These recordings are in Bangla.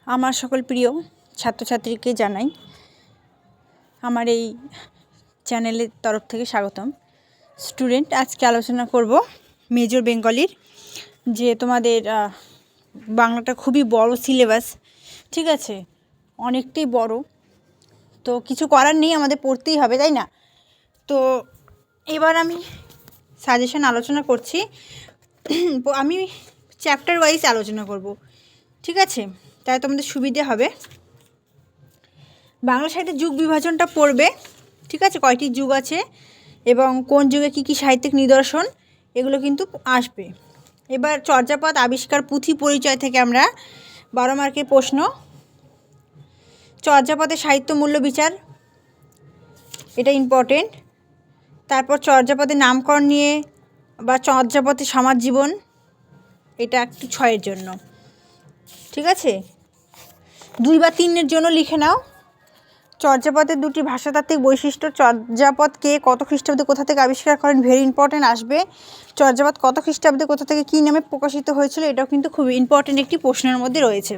আমার সকল প্রিয় ছাত্রছাত্রীকে জানাই আমার এই চ্যানেলের তরফ থেকে স্বাগতম। স্টুডেন্ট, আজকে আলোচনা করব মেজর বেঙ্গলির যে তোমাদের বাংলাটা খুবই বড় সিলেবাস, ঠিক আছে, অনেকটাই বড়, তো কিছু করার নেই, আমাদের পড়তেই হবে, তাই না? তো এবার আমি সাজেশন আলোচনা করছি, আমি চ্যাপ্টার ওয়াইজ আলোচনা করব, ঠিক আছে, তাই তোমাদের সুবিধে হবে। বাংলা সাহিত্যের যুগ বিভাজনটা পড়বে, ঠিক আছে, কয়টি যুগ আছে এবং কোন যুগে কী কী সাহিত্যিক নিদর্শন এগুলো কিন্তু আসবে। এবার চর্যাপদ আবিষ্কার পুঁথি পরিচয় থেকে আমরা 12 মার্কের প্রশ্ন, চর্যাপদের সাহিত্য মূল্য বিচার, এটা ইম্পর্টেন্ট। তারপর চর্যাপদের নামকরণ নিয়ে বা চর্যাপদের সমাজ জীবন, এটা একটু 6 জন্য, ঠিক আছে। 2 বা 3 জন্য লিখে নাও। চর্যাপদের 2টি ভাষাতাত্ত্বিক বৈশিষ্ট্য, চর্যাপদ কে কত খ্রিস্টাব্দে কোথা থেকে আবিষ্কার করেন, ভেরি ইম্পর্টেন্ট আসবে। চর্যাপদ কত খ্রিস্টাব্দে কোথা থেকে কী নামে প্রকাশিত হয়েছিল, এটাও কিন্তু খুবই ইম্পর্টেন্ট একটি প্রশ্নের মধ্যে রয়েছে।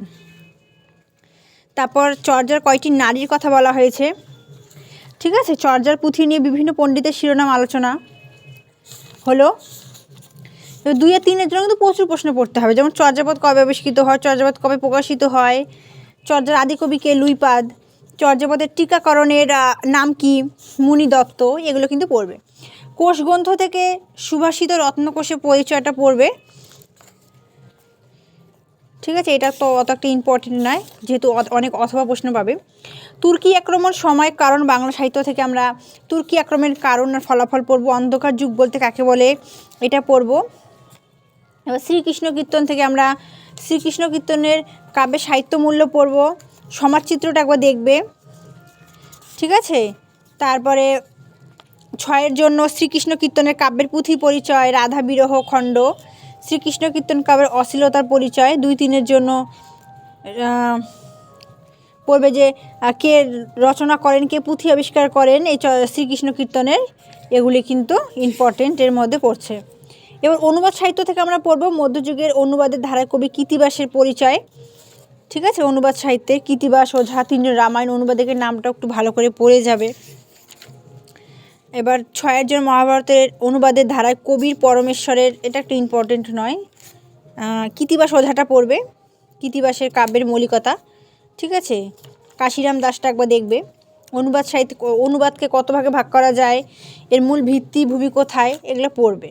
তারপর চর্যার কয়টি নারীর কথা বলা হয়েছে, ঠিক আছে। চর্যার পুঁথি নিয়ে বিভিন্ন পণ্ডিতের শিরোনাম আলোচনা হলো। 2 আর 3 জন্য কিন্তু প্রচুর প্রশ্ন পড়তে হবে, যেমন চর্যাপদ কবে আবিষ্কৃত হয়, চর্যাপদ কবে প্রকাশিত হয়, চর্যার আদিকবি কে, লুইপাদ, চর্যাপদের টিকাকরণের নাম কি, মুনি দত্ত, এগুলো কিন্তু পড়বে। কোষগ্রন্থ থেকে সুভাষিত রত্নকোষের পরিচয়টা পড়বে, ঠিক আছে। এটা তো অত একটা ইম্পর্টেন্ট নয়, যেহেতু অনেক অথবা প্রশ্ন পাবে। তুর্কি আক্রমণ সময় কারণ, বাংলা সাহিত্য থেকে আমরা তুর্কি আক্রমণের কারণ আর ফলাফল পড়ব। অন্ধকার যুগ বলতে কাকে বলে, এটা পড়ব। এবার শ্রীকৃষ্ণ কীর্তন থেকে আমরা শ্রীকৃষ্ণ কীর্তনের কাব্যের সাহিত্য মূল্য পড়ব, সমাজচিত্রটা একবার দেখবে, ঠিক আছে। তারপরে 6 জন্য শ্রীকৃষ্ণ কীর্তনের কাব্যের পুঁথি পরিচয়, রাধা বিরহ খণ্ড, শ্রীকৃষ্ণ কীর্তন কাব্যের অশ্লীলতার পরিচয়। 2-3 জন্য পড়বে যে কে রচনা করেন, কে পুঁথি আবিষ্কার করেন এই শ্রীকৃষ্ণ কীর্তনের, এগুলি কিন্তু ইম্পর্টেন্ট এর মধ্যে পড়ছে। এবার অনুবাদ সাহিত্য থেকে আমরা পড়ব মধ্যযুগের অনুবাদের ধারায় কবি কৃত্তিবাসের পরিচয়, ঠিক আছে। অনুবাদ সাহিত্যে কৃত্তিবাস, ওঝা, 3 রামায়ণ অনুবাদকের নামটা একটু ভালো করে পড়ে যাবে। এবার 6 জন মহাভারতের অনুবাদের ধারায় কবির পরমেশ্বরের, এটা একটু ইম্পর্টেন্ট নয়, কৃত্তিবাস ওঝাটা পড়বে, কৃত্তিবাসের কাব্যের মৌলিকতা, ঠিক আছে। কাশিরাম দাসটা একবার দেখবে। অনুবাদ সাহিত্য, অনুবাদকে কত ভাগে ভাগ করা যায়, এর মূল ভিত্তিভূমি কোথায়, এগুলো পড়বে,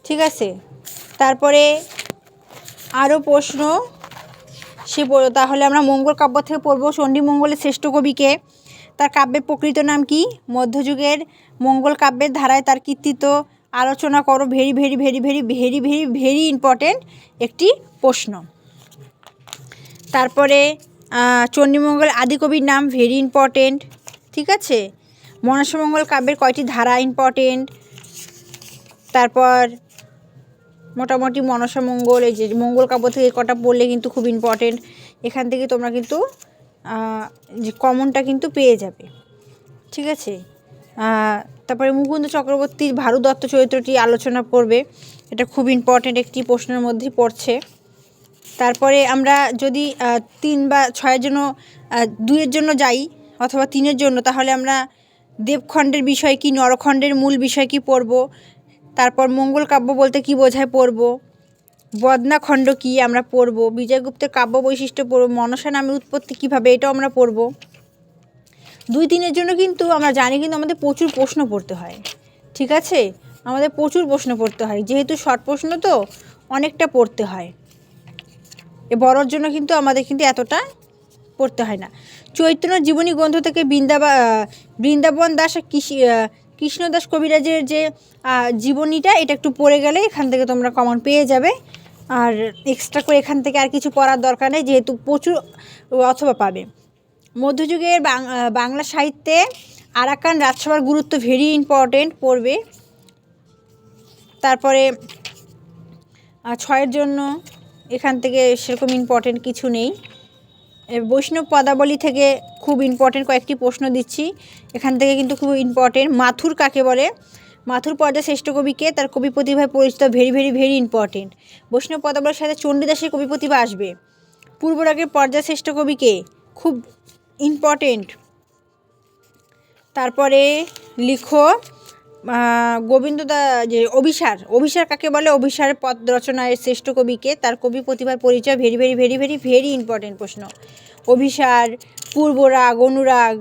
ঠিক আছে। তারপরে আরও প্রশ্ন সে তাহলে আমরা মঙ্গল কাব্য থেকে পড়ব চণ্ডীমঙ্গলের শ্রেষ্ঠ কবিকে, তার কাব্যের প্রকৃত নাম কি, মধ্যযুগের মঙ্গল কাব্যের ধারায় তার কৃতিত্ব আলোচনা করো। Very very very very very very very important একটি প্রশ্ন। তারপরে চণ্ডীমঙ্গল আদিকবির নাম, ভেরি ইম্পর্টেন্ট, ঠিক আছে। মনসামঙ্গল কাব্যের কয়টি ধারা, ইম্পর্টেন্ট। তারপর মোটামুটি মনসামঙ্গল, এই যে মঙ্গল কাব্য থেকে কটা পড়লে কিন্তু খুব ইম্পর্টেন্ট, এখান থেকে তোমরা কিন্তু যে কমনটা কিন্তু পেয়ে যাবে, ঠিক আছে। তারপরে মুকুন্দ চক্রবর্তীর ভারু দত্ত চরিত্রটি আলোচনা করবে, এটা খুব ইম্পর্টেন্ট একটি প্রশ্নের মধ্যেই পড়ছে। তারপরে আমরা যদি 3 বা 6 জন্য 2 জন্য যাই অথবা 3 জন্য, তাহলে আমরা দেবখণ্ডের বিষয় কি, নরখণ্ডের মূল বিষয় কি পড়ব। তারপর মঙ্গল কাব্য বলতে কি বোঝায় পড়ব, বদনাখণ্ড কি আমরা পড়ব, বিজয়গুপ্তের কাব্য বৈশিষ্ট্য পড়ব, মনসা নামের উৎপত্তি কীভাবে, এটাও আমরা পড়ব। 2-3 জন্য কিন্তু আমরা জানি কিন্তু আমাদের প্রচুর প্রশ্ন পড়তে হয়, ঠিক আছে, আমাদের প্রচুর প্রশ্ন পড়তে হয়, যেহেতু শর্ট প্রশ্ন তো অনেকটা পড়তে হয়। এ বড়োর জন্য কিন্তু আমাদের কিন্তু এতটা পড়তে হয় না। চৈতন্য জীবনী গ্রন্থ থেকে বৃন্দাবন দাস কৃষ্ণদাস কবিরাজের যে জীবনীটা, এটা একটু পড়ে গেলে এখান থেকে তোমরা কমন পেয়ে যাবে, আর এক্সট্রা করে এখান থেকে আর কিছু পড়ার দরকার নেই, যেহেতু প্রচুর অথবা পাবে। মধ্যযুগের বাংলা সাহিত্যে আরাকান রাজসভার গুরুত্ব, ভেরি ইম্পর্টেন্ট, পড়বে। তারপরে 6 জন্য এখান থেকে সেরকম ইম্পর্টেন্ট কিছু নেই। বৈষ্ণব পদাবলী থেকে খুব ইম্পর্টেন্ট কয়েকটি প্রশ্ন দিচ্ছি, এখান থেকে কিন্তু খুব ইম্পর্টেন্ট। মাথুর কাকে বলে, মাথুর পর্যায় শ্রেষ্ঠ কবিকে, তার কবি প্রতিভায় পরিচিত, ভেরি ভেরি ভেরি ইম্পর্টেন্ট। বৈষ্ণব পদাবলীর সাথে চণ্ডীদাসের কবি প্রতিভা আসবে। পূর্বরাগের পর্যায় শ্রেষ্ঠ কবিকে, খুব ইম্পর্টেন্ট। তারপরে লিখো গোবিন্দদা যে অভিসার কাকে বলে, অভিসারের পদ রচনায় শ্রেষ্ঠ কবিকে, তার কবি প্রতিভার পরিচয়, very very very very very important প্রশ্ন। অভিসার, পূর্বরাগ, অনুরাগ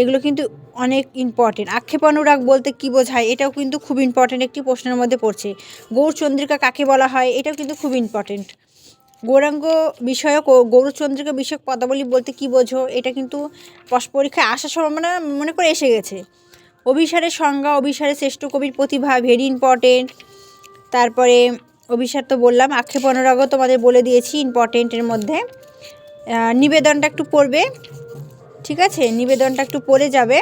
এগুলো কিন্তু অনেক ইম্পর্টেন্ট। আক্ষেপ অনুরাগ বলতে কী বোঝায়, এটাও কিন্তু খুব ইম্পর্টেন্ট, একটি প্রশ্নের মধ্যে পড়ছে। গৌরচন্দ্রিকা কাকে বলা হয়, এটাও কিন্তু খুব ইম্পর্টেন্ট। গৌরাঙ্গ বিষয়ক ও গৌরচন্দ্রিকা বিষয়ক পদাবলী বলতে কী বোঝো, এটা কিন্তু পরীক্ষায় আসার সম্ভাবনা মনে করে এসে গেছে। অভিসারের সংজ্ঞা, অভিসারের শ্রেষ্ঠ কবির প্রতিভা, ভেরি ইম্পর্টেন্ট। তারপরে অভিসার তো বললাম, আক্ষেপ অনুরাগও তোমাদের বলে দিয়েছি ইম্পর্টেন্টের মধ্যে। নিবেদনটা একটু পড়বে, ঠিক আছে, নিবেদনটা একটু পড়ে যাবে।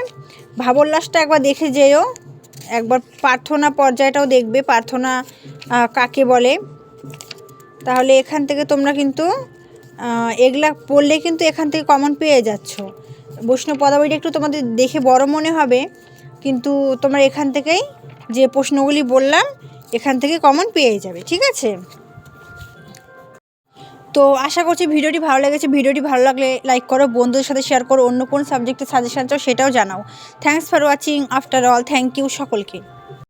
ভাবোল্লাসটা একবার দেখে যেও, একবার প্রার্থনা পর্যায়টাও দেখবে, প্রার্থনা কাকে বলে। তাহলে এখান থেকে তোমরা কিন্তু এগুলা পড়লে কিন্তু এখান থেকে কমন পেয়ে যাচ্ছ। বৈষ্ণব পদাবলীটা একটু তোমাদের দেখে বড় মনে হবে, কিন্তু তোমরা এখান থেকেই যে প্রশ্নগুলি বললাম এখান থেকে কমন পেয়ে যাবে, ঠিক আছে। তো আশা করছি ভিডিওটি ভালো লেগেছে। ভিডিওটি ভালো লাগলে লাইক করো, বন্ধুদের সাথে শেয়ার করো, অন্য কোন সাবজেক্টে সাজেশন চাও সেটাও জানাও। Thanks for watching after all, thank you সকলকে।